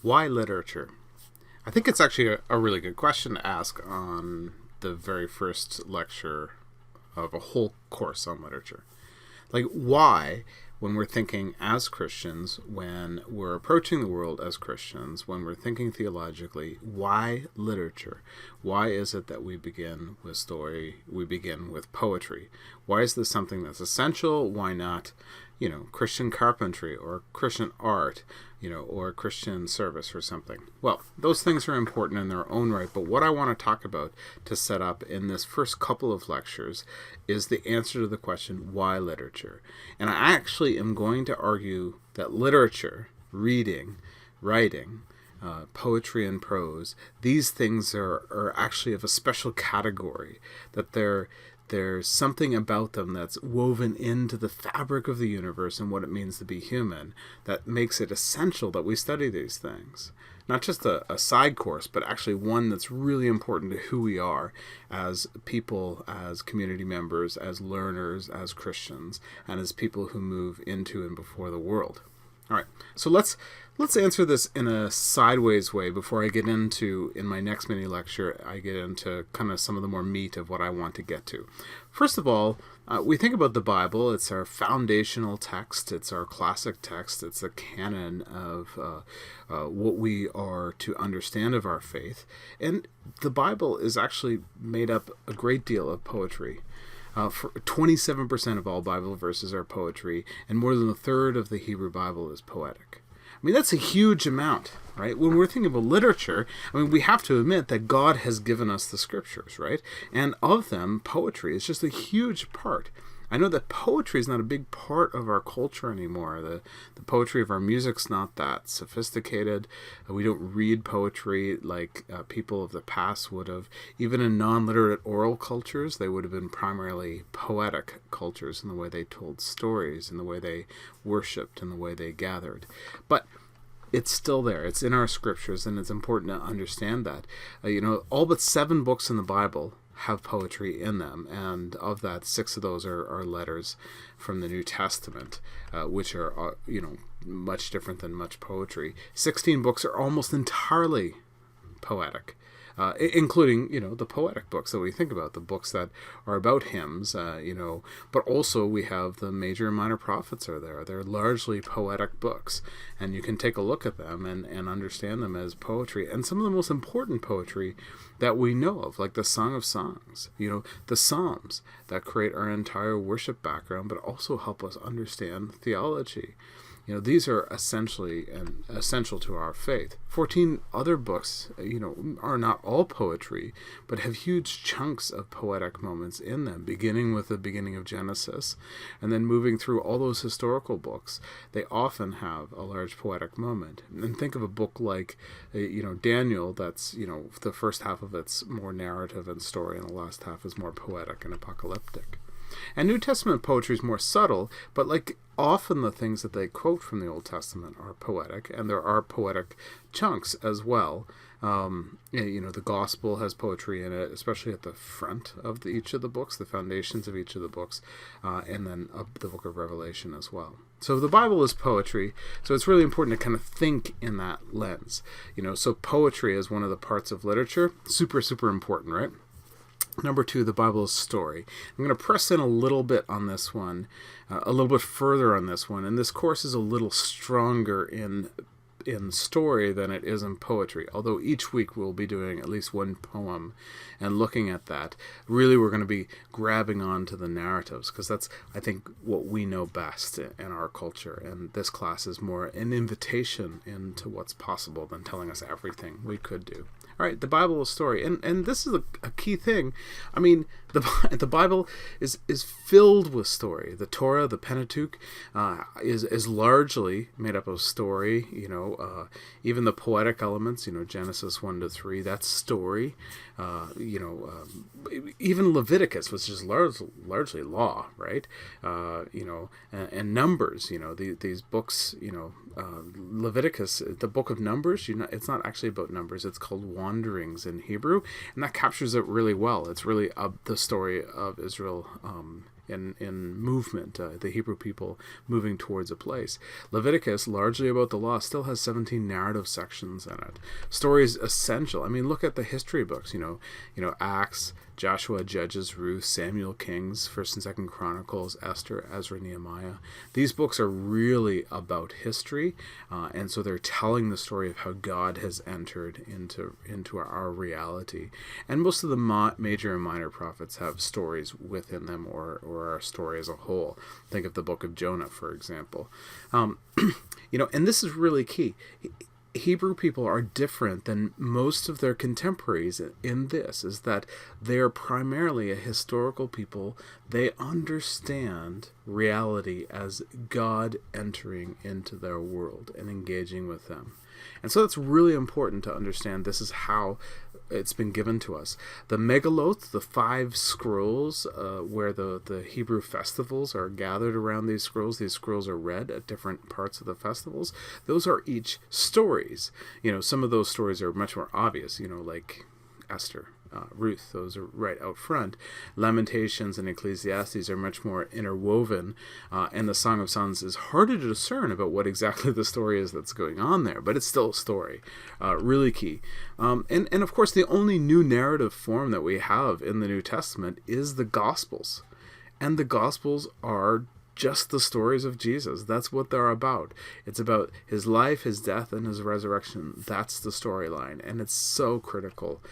Why literature? I think it's actually a really good question to ask on the very first lecture of a whole course on literature. Like, why, when we're thinking as Christians, when we're approaching the world as Christians, when we're thinking theologically, why literature? Why is it that we begin with story, we begin with poetry? Why is this something that's essential? Why not, Christian carpentry or Christian art, or Christian service or something? Well, those things are important in their own right, but what I want to talk about to set up in this first couple of lectures is the answer to the question, why literature? And I actually am going to argue that literature, reading, writing, poetry and prose, these things are actually of a special category, that there's something about them that's woven into the fabric of the universe and what it means to be human that makes it essential that we study these things. Not just a side course, but actually one that's really important to who we are as people, as community members, as learners, as Christians, and as people who move into and before the world. All right, so let's answer this in a sideways way before I get into, in my next mini lecture, I get into kind of some of the more meat of what I want to get to. First of all, we think about the Bible. It's our foundational text. It's our classic text. It's the canon of what we are to understand of our faith. And the Bible is actually made up a great deal of poetry. 27% of all Bible verses are poetry, and more than a third of the Hebrew Bible is poetic. I mean, that's a huge amount, right? When we're thinking about literature, we have to admit that God has given us the scriptures, right? And of them, poetry is just a huge part. I know that poetry is not a big part of our culture anymore. The poetry of our music's not that sophisticated. We don't read poetry like people of the past would have. Even in non-literate oral cultures, they would have been primarily poetic cultures in the way they told stories, in the way they worshipped, in the way they gathered. But it's still there. It's in our scriptures, and it's important to understand that. All but 7 books in the Bible have poetry in them, and of that, 6 of those are letters from the New Testament, which are much different than much poetry. 16 books are almost entirely poetic, including the poetic books that we think about, the books that are about hymns, but also we have the major and minor prophets are there. They're largely poetic books, and you can take a look at them and understand them as poetry, and some of the most important poetry that we know of, like the Song of Songs, the Psalms that create our entire worship background, but also help us understand theology. These are essential to our faith. 14 other books, are not all poetry, but have huge chunks of poetic moments in them, beginning with the beginning of Genesis, and then moving through all those historical books. They often have a large poetic moment. And think of a book like, Daniel, that's, the first half of it's more narrative and story, and the last half is more poetic and apocalyptic. And New Testament poetry is more subtle, but like often the things that they quote from the Old Testament are poetic, and there are poetic chunks as well. The Gospel has poetry in it, especially at the front of each of the books, the foundations of each of the books, and then the book of Revelation as well. So the Bible is poetry, so it's really important to kind of think in that lens. So poetry is one of the parts of literature, super, super important, right? Number 2, the Bible is story. I'm going to press in a little bit on this one, a little bit further on this one, and this course is a little stronger in story than it is in poetry, although each week we'll be doing at least one poem and looking at that. Really, we're going to be grabbing on to the narratives, because that's, I think, what we know best in our culture, and this class is more an invitation into what's possible than telling us everything we could do. All right, the Bible is story, and this is a key thing. The Bible is filled with story. The Torah, the Pentateuch, is largely made up of story. Even the poetic elements, Genesis 1-3, that's story. Even Leviticus, which is largely law, right? And Numbers, these books, Leviticus, the book of Numbers, it's not actually about numbers, it's called Wanderings in Hebrew, and that captures it really well. It's really the story of Israel in movement, the Hebrew people moving towards a place. Leviticus, largely about the law, still has 17 narrative sections in it. Story is essential. I mean, look at the history books, Acts, Joshua, Judges, Ruth, Samuel, Kings, 1st and 2nd Chronicles, Esther, Ezra, Nehemiah. These books are really about history, and so they're telling the story of how God has entered into our reality. And most of the major and minor prophets have stories within them, or our story as a whole. Think of the book of Jonah, for example. And this is really key. Hebrew people are different than most of their contemporaries in this, is that they are primarily a historical people. They understand reality as God entering into their world and engaging with them. And so it's really important to understand this is how it's been given to us. The Megilloth, the 5 scrolls, where the Hebrew festivals are gathered around these scrolls are read at different parts of the festivals. Those are each stories. Some of those stories are much more obvious, like Esther, Ruth, those are right out front. Lamentations and Ecclesiastes are much more interwoven, and the Song of Songs is harder to discern about what exactly the story is that's going on there, but it's still a story. Really key. And of course, the only new narrative form that we have in the New Testament is the Gospels. And the Gospels are just the stories of Jesus. That's what they're about. It's about his life, his death, and his resurrection. That's the storyline, and it's so critical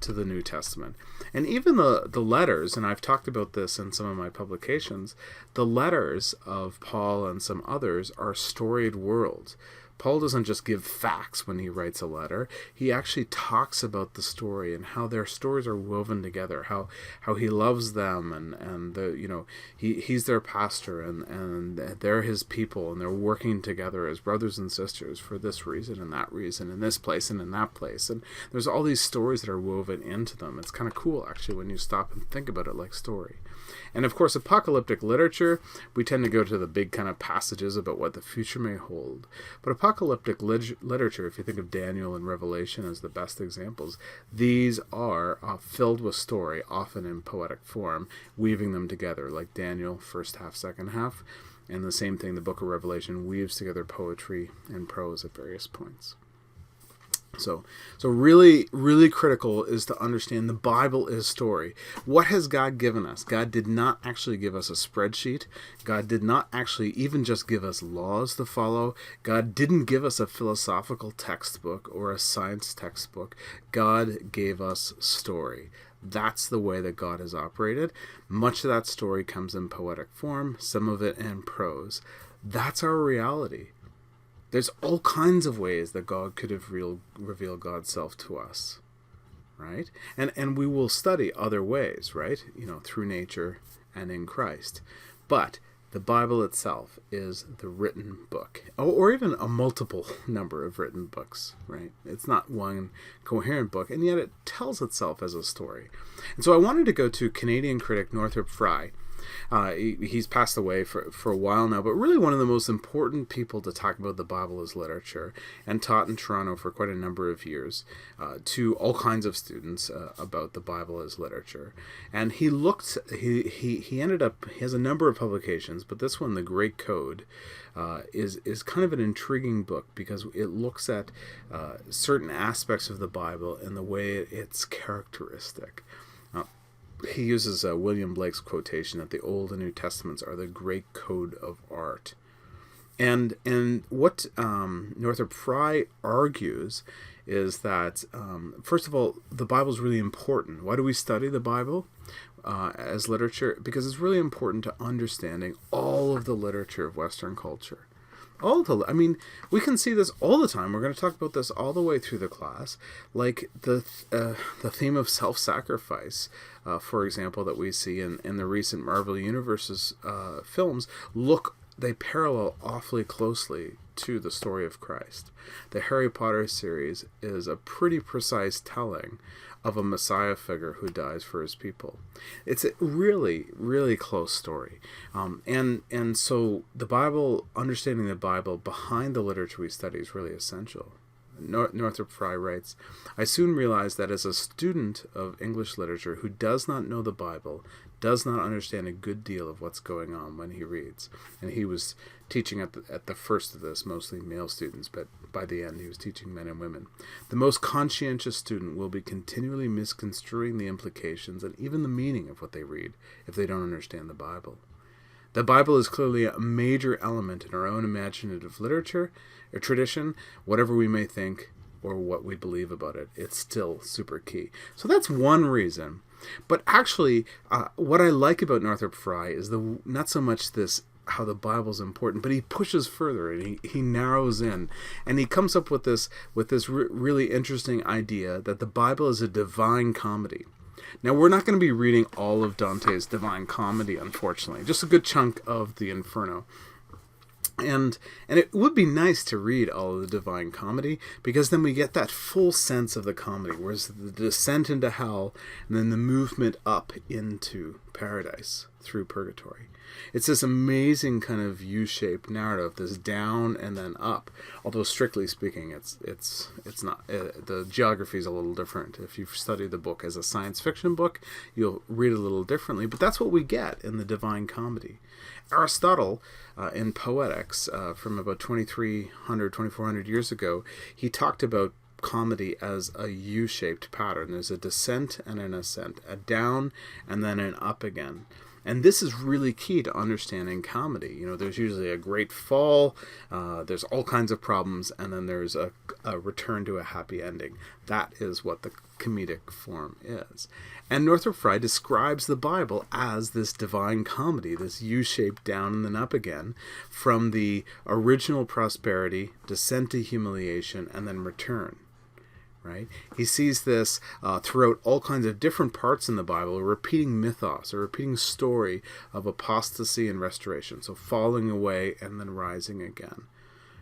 to the New Testament. And even the letters, and I've talked about this in some of my publications, the letters of Paul and some others are storied worlds. Paul doesn't just give facts when he writes a letter. He actually talks about the story and how their stories are woven together, how he loves them, and he's their pastor, and they're his people, and they're working together as brothers and sisters for this reason and that reason, in this place and in that place. And there's all these stories that are woven into them. It's kind of cool, actually, when you stop and think about it like story. And of course, apocalyptic literature, we tend to go to the big kind of passages about what the future may hold. But apocalyptic literature, if you think of Daniel and Revelation as the best examples, these are filled with story, often in poetic form, weaving them together, like Daniel, first half, second half. And the same thing, the book of Revelation weaves together poetry and prose at various points. So really, really critical is to understand the Bible is story. What has God given us? God did not actually give us a spreadsheet. God did not actually even just give us laws to follow. God didn't give us a philosophical textbook or a science textbook. God gave us story. That's the way that God has operated. Much of that story comes in poetic form, some of it in prose. That's our reality. There's all kinds of ways that God could have revealed God's self to us, right? And we will study other ways, right? Through nature and in Christ. But the Bible itself is the written book, or even a multiple number of written books, right? It's not one coherent book, and yet it tells itself as a story. And so I wanted to go to Canadian critic Northrop Frye. He's passed away for a while now, but really one of the most important people to talk about the Bible as literature, and taught in Toronto for quite a number of years to all kinds of students about the Bible as literature. And he ended up, he has a number of publications, but this one, The Great Code, is kind of an intriguing book because it looks at certain aspects of the Bible and the way it's characteristic. He uses William Blake's quotation that the Old and New Testaments are the great code of art. And what Northrop Frye argues is that, first of all, the Bible is really important. Why do we study the Bible as literature? Because it's really important to understanding all of the literature of Western culture. We can see this all the time. We're going to talk about this all the way through the class, like the theme of self-sacrifice, for example, that we see in the recent Marvel Universe's films. They parallel awfully closely to the story of Christ. The Harry Potter series is a pretty precise telling of a Messiah figure who dies for his people. It's a really, really close story. And so the Bible, understanding the Bible behind the literature we study is really essential. Northrop Frye writes, I soon realized that as a student of English literature who does not know the Bible, does not understand a good deal of what's going on when he reads. And he was teaching at the first of this, mostly male students, but by the end he was teaching men and women. The most conscientious student will be continually misconstruing the implications and even the meaning of what they read if they don't understand the Bible. The Bible is clearly a major element in our own imaginative literature or tradition, whatever we may think or what we believe about it. It's still super key. So that's one reason. But actually, what I like about Northrop Frye is not so much this how the Bible's important, but he pushes further and he narrows in, and he comes up with this really interesting idea that the Bible is a divine comedy. Now, we're not going to be reading all of Dante's Divine Comedy, unfortunately, just a good chunk of the Inferno. And it would be nice to read all of the Divine Comedy, because then we get that full sense of the comedy, whereas the descent into hell and then the movement up into paradise through purgatory. It's this amazing kind of U-shaped narrative, this down and then up. Although strictly speaking, it's not. The geography is a little different. If you've studied the book as a science fiction book, you'll read it a little differently. But that's what we get in the Divine Comedy. Aristotle, in Poetics, from about 2400 years ago, he talked about comedy as a U-shaped pattern. There's a descent and an ascent, a down and then an up again. And this is really key to understanding comedy. You know, there's usually a great fall, there's all kinds of problems, and then there's a return to a happy ending. That is what the comedic form is. And Northrop Frye describes the Bible as this divine comedy, this U-shaped down and then up again, from the original prosperity, descent to humiliation, and then return. Right? He sees this throughout all kinds of different parts in the Bible, a repeating mythos, a repeating story of apostasy and restoration. So falling away and then rising again.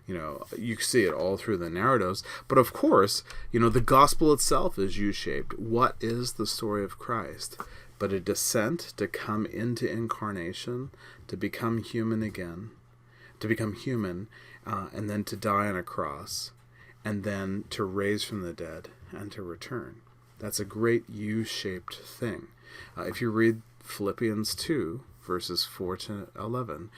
You know, you see it all through the narratives. But of course, you know, the gospel itself is U-shaped. What is the story of Christ? But a descent to come into incarnation, to become human again, to become human, and then to die on a cross, and then to raise from the dead and to return. That's a great U-shaped thing. If you read Philippians 2, verses 4 to 11,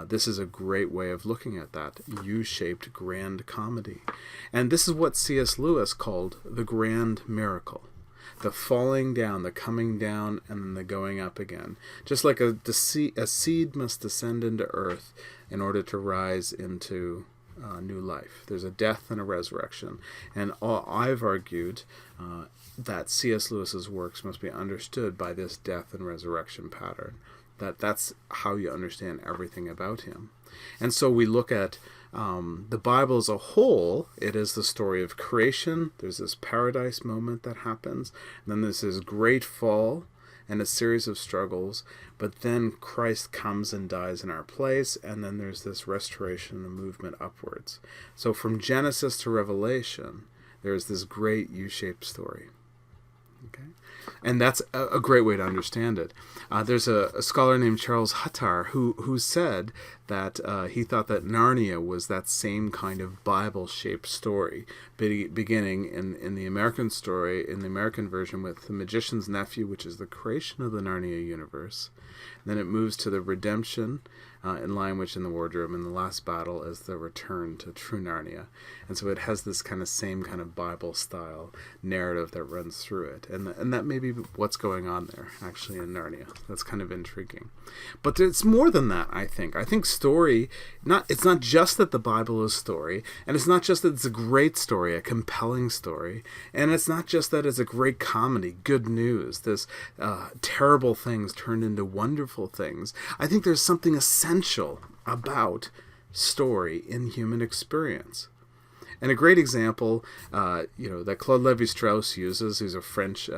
this is a great way of looking at that U-shaped grand comedy. And this is what C.S. Lewis called the grand miracle. The falling down, the coming down, and then the going up again. Just like a seed must descend into earth in order to rise into new life. There's a death and a resurrection. And I've argued that C.S. Lewis's works must be understood by this death and resurrection pattern. That's how you understand everything about him. And so we look at the Bible as a whole. It is the story of creation. There's this paradise moment that happens. And then there's this great fall and a series of struggles, but then Christ comes and dies in our place, and then there's this restoration and movement upwards. So from Genesis to Revelation, there's this great U-shaped story. Okay, and that's a great way to understand it. There's a scholar named Charles Huttar who said that he thought that Narnia was that same kind of Bible-shaped story, beginning in the American story, in the American version, with the Magician's Nephew, which is the creation of the Narnia universe. Then it moves to the redemption in Lion, Witch, and the Wardrobe, and the last battle is the return to true Narnia. And so it has this kind of same kind of Bible-style narrative that runs through it. And that may be what's going on there, actually, in Narnia. That's kind of intriguing. But it's more than that, I think. I think story, it's not just that the Bible is story, and it's not just that it's a great story, a compelling story, and it's not just that it's a great comedy, good news, this terrible things turned into wonderful things. I think there's something essential about story in human experience. And a great example, that Claude Lévi-Strauss uses, who's a French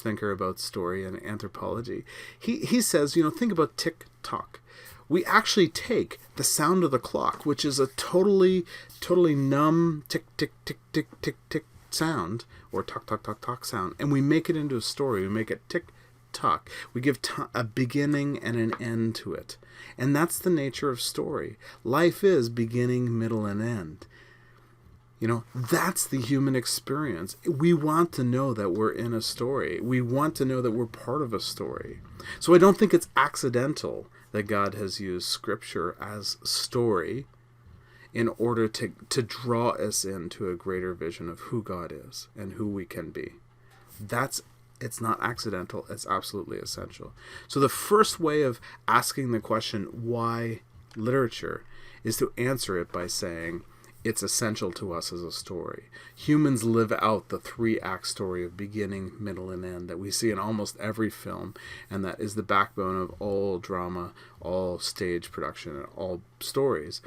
thinker about story and anthropology, he says, think about tick-tock. We actually take the sound of the clock, which is a totally numb tick-tick-tick-tick-tick-tick sound, or talk-talk-talk-talk sound, and we make it into a story. We make it tick-tock. We give a beginning and an end to it. And that's the nature of story. Life is beginning, middle, and end. That's the human experience. We want to know that we're in a story. We want to know that we're part of a story. So I don't think it's accidental that God has used Scripture as story in order to draw us into a greater vision of who God is and who we can be. It's not accidental. It's absolutely essential. So the first way of asking the question, why literature, is to answer it by saying, it's essential to us as a story. Humans live out the 3-act story of beginning, middle, and end that we see in almost every film, and that is the backbone of all drama, all stage production, and all stories.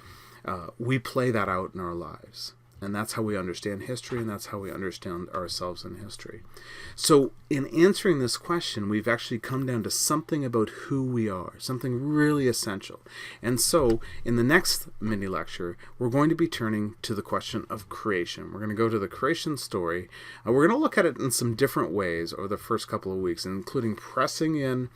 We play that out in our lives. And that's how we understand history, and that's how we understand ourselves in history. So in answering this question, we've actually come down to something about who we are, something really essential. And so in the next mini-lecture, we're going to be turning to the question of creation. We're going to go to the creation story. We're going to look at it in some different ways over the first couple of weeks, including pressing in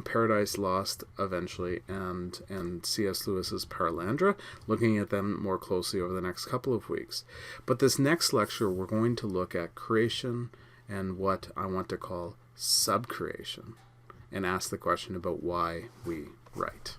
Paradise Lost eventually, and C.S. Lewis's Paralandra, looking at them more closely over the next couple of weeks. But this next lecture, we're going to look at creation and what I want to call subcreation, and ask the question about why we write.